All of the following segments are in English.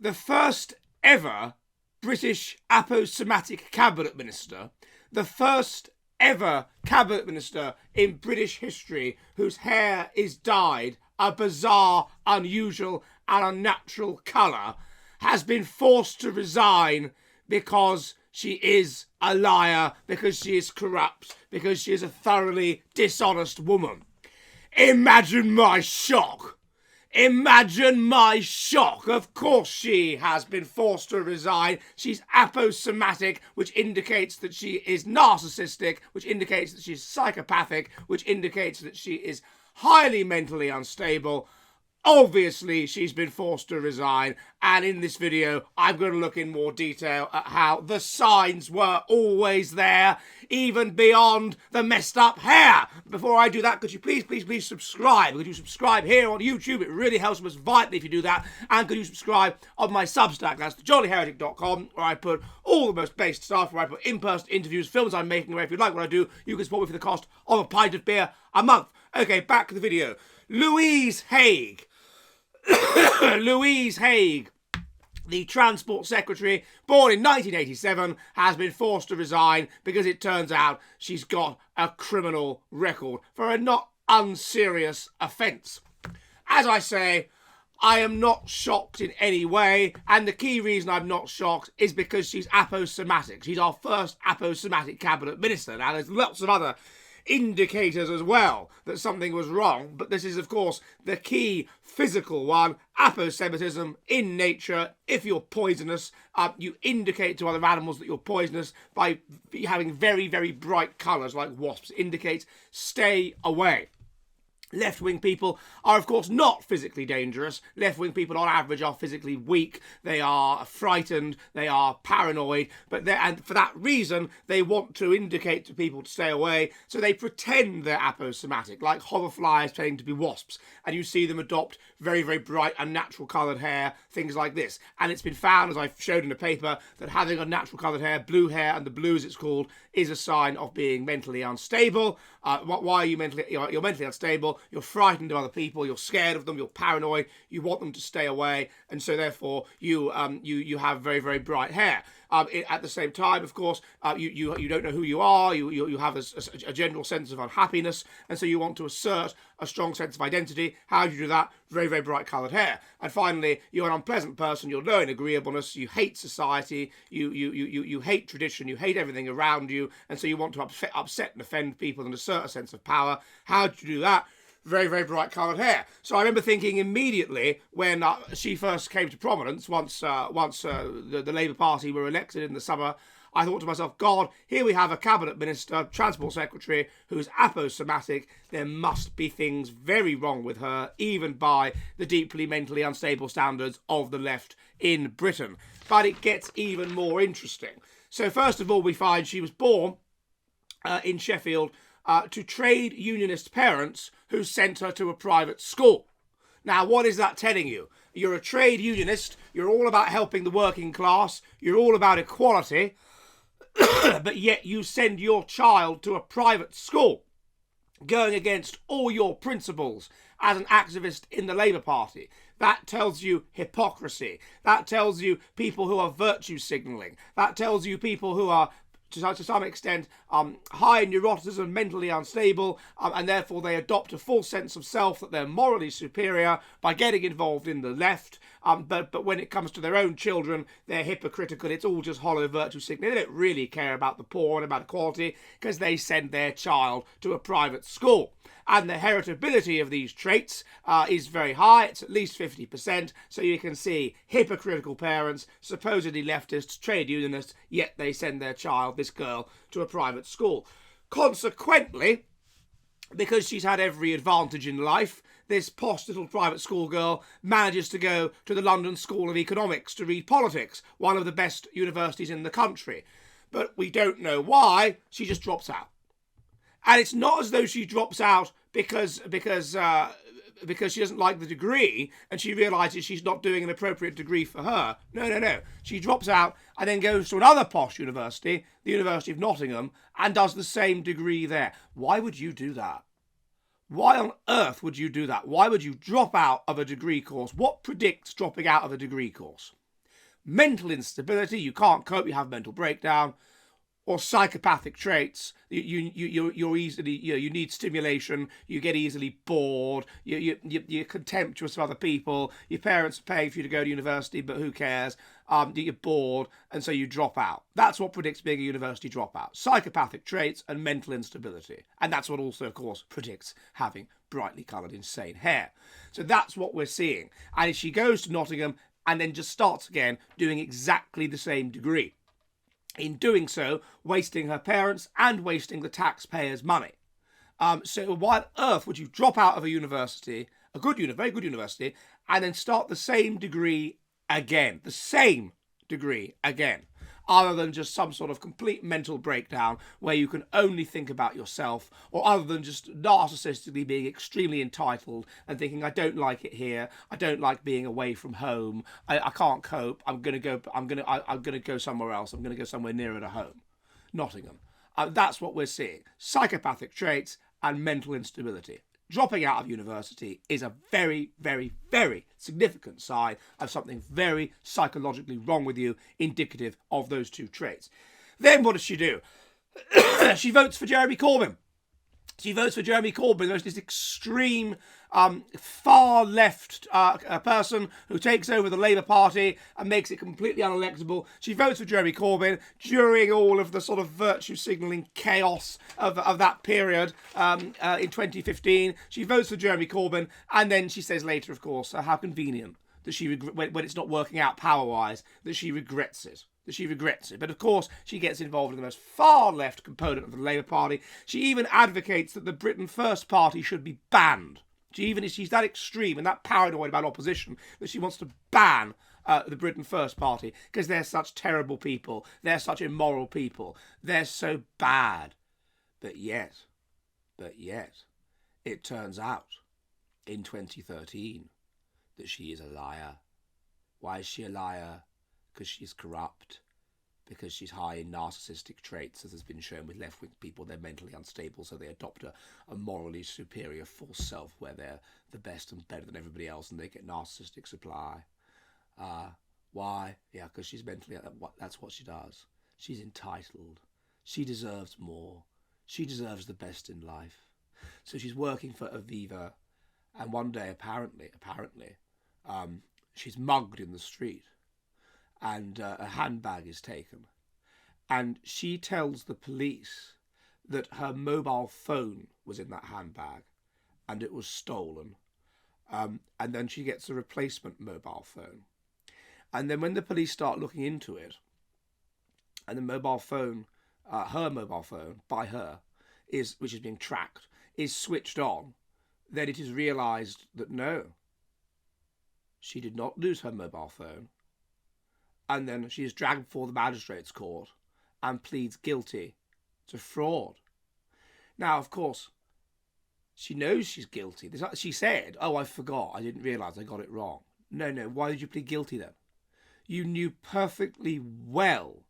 the first ever British aposematic cabinet minister, the first ever cabinet minister in British history whose hair is dyed a bizarre, unusual and unnatural colour, has been forced to resign because she is a liar, because she is corrupt, because she is a thoroughly dishonest woman. Imagine my shock. Imagine my shock. Of course she has been forced to resign. She's aposematic, which indicates that she is narcissistic, which indicates that she's psychopathic, which indicates that she is highly mentally unstable. Obviously, she's been forced to resign, and in this video, I'm going to look in more detail at how the signs were always there, even beyond the messed up hair. Before I do that, could you please subscribe? Could you subscribe here on YouTube? It really helps us vitally if you do that. And could you subscribe on my Substack? That's thejollyheretic.com, where I put all the most based stuff, where I put in-person interviews, films I'm making, where if you like what I do, you can support me for the cost of a pint of beer a month. Okay, back to the video. Louise Haigh. Louise Haigh, the Transport Secretary, born in 1987, has been forced to resign because it turns out she's got a criminal record for a not unserious offence. As I say, I am not shocked in any way, and the key reason I'm not shocked is because she's aposematic. She's our first aposematic cabinet minister. Now, there's lots of other indicators as well that something was wrong, but this is of course the key physical one. Aposematism in nature, if you're poisonous, you indicate to other animals that you're poisonous by having very, very bright colours like wasps. Indicates stay away. Left-wing people are, of course, not physically dangerous. Left-wing people, on average, are physically weak. They are frightened. They are paranoid. And for that reason, they want to indicate to people to stay away. So they pretend they're aposematic, like hoverflies pretending to be wasps. And you see them adopt very, very bright, unnatural coloured hair, things like this. And it's been found, as I've showed in the paper, that having unnatural coloured hair, blue hair, and the blue as it's called, is a sign of being mentally unstable. Why are you you're mentally unstable? You're frightened of other people. You're scared of them. You're paranoid. You want them to stay away, and so therefore you have very, very bright hair. At the same time, of course, you don't know who you are. You have a general sense of unhappiness, and so you want to assert a strong sense of identity. How do you do that? Very, very bright coloured hair. And finally, you're an unpleasant person. You're low in agreeableness. You hate society. You hate tradition. You hate everything around you, and so you want to upset and offend people and assert a sense of power. How do you do that? Very, very bright coloured hair. So I remember thinking immediately when she first came to prominence, once the Labour Party were elected in the summer, I thought to myself, God, here we have a cabinet minister, transport secretary, who's aposematic. There must be things very wrong with her, even by the deeply mentally unstable standards of the left in Britain. But it gets even more interesting. So first of all, we find she was born in Sheffield to trade unionist parents who sent her to a private school. Now, what is that telling you? You're a trade unionist, you're all about helping the working class, you're all about equality, but yet you send your child to a private school, going against all your principles as an activist in the Labour Party. That tells you hypocrisy. That tells you people who are virtue signalling. That tells you people who are to some extent high in neuroticism, mentally unstable, and therefore they adopt a false sense of self that they're morally superior by getting involved in the left. But when it comes to their own children, they're hypocritical. It's all just hollow virtue signaling. They don't really care about the poor and about equality because they send their child to a private school. And the heritability of these traits is very high. It's at least 50%. So you can see hypocritical parents, supposedly leftists, trade unionists, yet they send their child, this girl, to a private school. Consequently, because she's had every advantage in life, this posh little private school girl manages to go to the London School of Economics to read politics, one of the best universities in the country. But we don't know why. She just drops out. And it's not as though she drops out because she doesn't like the degree and she realises she's not doing an appropriate degree for her. No. She drops out and then goes to another posh university, the University of Nottingham, and does the same degree there. Why would you do that? Why on earth would you do that? Why would you drop out of a degree course? What predicts dropping out of a degree course? mental instability, you can't cope, you have mental breakdown, or psychopathic traits, you're easily, you need stimulation, you get easily bored, you're contemptuous of other people, your parents are paying for you to go to university, but who cares, you're bored, and so you drop out. That's what predicts being a university dropout. Psychopathic traits and mental instability. And that's what also, of course, predicts having brightly coloured insane hair. So that's what we're seeing. And she goes to Nottingham and then just starts again doing exactly the same degree. In doing so, wasting her parents and wasting the taxpayers' money. So why on earth would you drop out of a university, very good university, and then start the same degree again? The same degree again. Other than just some sort of complete mental breakdown where you can only think about yourself, or other than just narcissistically being extremely entitled and thinking, I don't like it here, I don't like being away from home, I can't cope, I'm gonna go somewhere else, I'm gonna go somewhere nearer to home. Nottingham. That's what we're seeing. Psychopathic traits and mental instability. Dropping out of university is a very, very, very significant sign of something very psychologically wrong with you, indicative of those two traits. Then what does she do? She votes for Jeremy Corbyn. She votes for Jeremy Corbyn, this extreme, far left person who takes over the Labour Party and makes it completely unelectable. She votes for Jeremy Corbyn during all of the sort of virtue signalling chaos of that period in 2015. She votes for Jeremy Corbyn, and then she says later, of course, how convenient that she, when it's not working out power-wise, that she regrets it. But of course, she gets involved in the most far-left component of the Labour Party. She even advocates that the Britain First Party should be banned. She's that extreme and that paranoid about opposition that she wants to ban the Britain First Party because they're such terrible people. They're such immoral people. They're so bad. But yet, it turns out in 2013 that she is a liar. Why is she a liar? Because she's corrupt, because she's high in narcissistic traits, as has been shown with left-wing people. They're mentally unstable, so they adopt a morally superior false self where they're the best and better than everybody else, and they get narcissistic supply. Why? Yeah, because she's mentally... That's what she does. She's entitled. She deserves more. She deserves the best in life. So she's working for Aviva, and one day, apparently, she's mugged in the street. And a handbag is taken. And she tells the police that her mobile phone was in that handbag and it was stolen. And then she gets a replacement mobile phone. And then when the police start looking into it, and the mobile phone, her mobile phone, by her, which is being tracked, is switched on, then it is realised that no, she did not lose her mobile phone. And then she is dragged before the magistrate's court and pleads guilty to fraud. Now, of course, she knows she's guilty. She said, oh, I forgot. I didn't realise I got it wrong. No. Why did you plead guilty then? You knew perfectly well,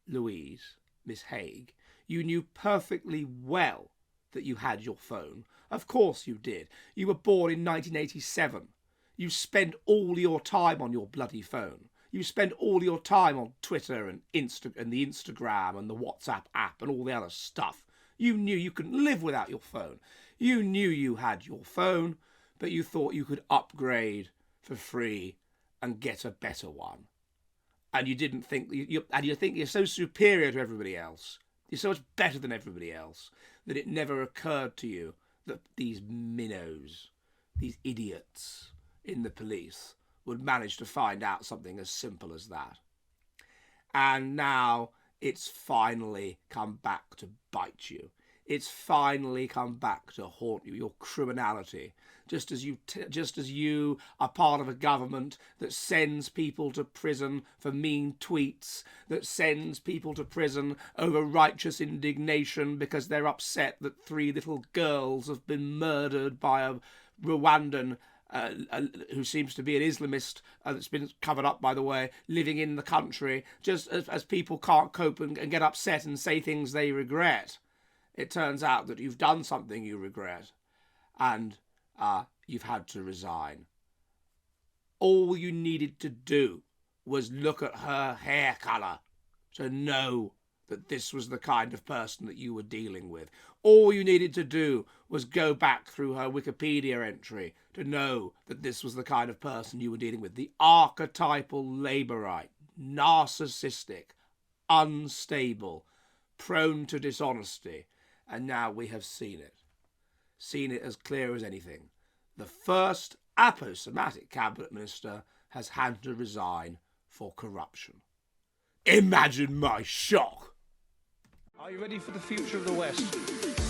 Louise, Miss Haigh, you knew perfectly well that you had your phone. Of course you did. You were born in 1987. You spent all your time on your bloody phone. You spend all your time on Twitter and the Instagram and the WhatsApp app and all the other stuff. You knew you couldn't live without your phone. You knew you had your phone, but you thought you could upgrade for free and get a better one. And you didn't think, you think you're so superior to everybody else. You're so much better than everybody else that it never occurred to you that these minnows, these idiots in the police would manage to find out something as simple as that. And now it's finally come back to bite you. It's finally come back to haunt you, your criminality. Just as you are part of a government that sends people to prison for mean tweets, that sends people to prison over righteous indignation because they're upset that 3 little girls have been murdered by a Rwandan who seems to be an Islamist, that's been covered up, by the way, living in the country, just as people can't cope and get upset and say things they regret. It turns out that you've done something you regret, and you've had to resign. All you needed to do was look at her hair colour to know that this was the kind of person that you were dealing with. All you needed to do was go back through her Wikipedia entry to know that this was the kind of person you were dealing with. The archetypal labourite, narcissistic, unstable, prone to dishonesty. And now we have seen it. Seen it as clear as anything. The first aposematic cabinet minister has had to resign for corruption. Imagine my shock. Are you ready for the future of the West?